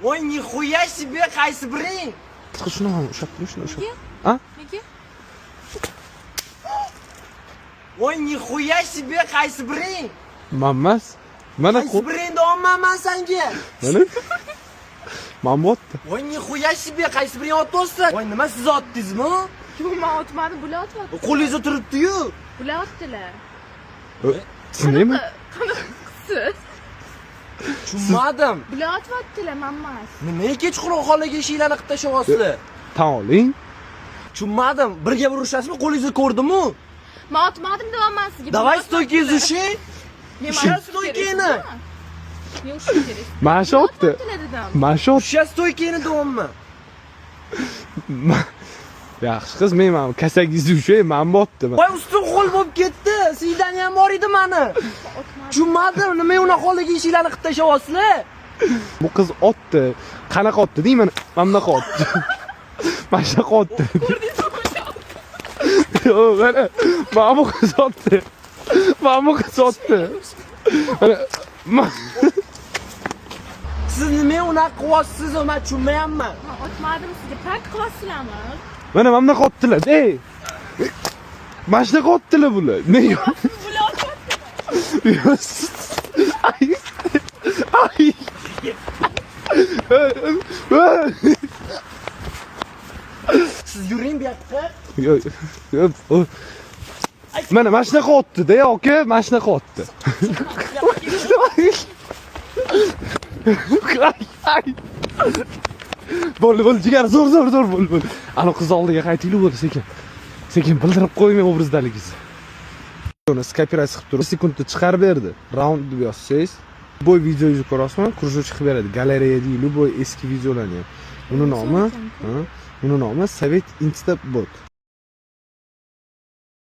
Voy, nixuya себе, qaysi biring? Chiqib shuni ham ushab tur, shuni ushab. Nega? A? Nega? Voy, nixuya себе, qaysi biring? Mammas. Mana Qaysi biring deyapman senga? Mana. Men bo'tdi. Voy, nixuya себе, qaysi biring otdingiz? Voy, nima siz otdingizmi? Yo'q, men otmadim, bular otyapti. Qo'lingizda turibdi-yu. Bular otdilar. Tushundingmi? Qanaqa? Tushunmadim. Bular otyaptilar, mammas. Nimaga kechqurun xolaga ishinglarni qilib tashyapsizlar? Tan oling. Tushunmadim. Birga urishasizmi? Qo'lingizni ko'rdim-ku. Men otmadim deyapman sizga. Давай стойкаңызды ушing. Usha stoykangni. Men ushim kerak. Mana shu otdi. Mana shu otdi. Usha stoykangni deyapman. Yaxshi qiz, men mana kasagingizni ushay, men botdi. Voy, ustim qo'l bo'lib ketdi. Sizdan ham bor edi mani. Tushunmadim. Nima uni xolaga ishinglarni qilib tashyapsizlar? Bu qiz otdi. Qanaqa otdi deyman? Mana bunaqa otdi. Mana shunaqa otdi. Yo'q, mana bu qiz otdi. Mana bu qiz otdi. Siz nima unaqa qilyapsiz? Men tushunmayapman. Men otmadim sizga. Prak qilyapsizlarmi? Mana bunaqa otdilar. Ey! Mana shunaqa otdilar bular. Ne yo'q? Bular otyaptilar. Ay. Ay. Siz yuring bu yoqqa. Yo'q. Mana shunaqa otdi-da, aka, mana shunaqa otdi. Ay. Bo'ldi, jigar, zo'r bo'ldi. Ana qiz oldiga qaytinglar bo'ldi, sekin. Sekin bildirib qo'ymay obrazdaligingizni. Uni skopiratsiya qilib turib, sekundda chiqarib berdi. Round deb yozsangiz, bu videoyingizni ko'rasizmi? Кружок chiqib beradi. Galereya deydi, bu eski videolarni. Uni nomi, Sovet Instabot.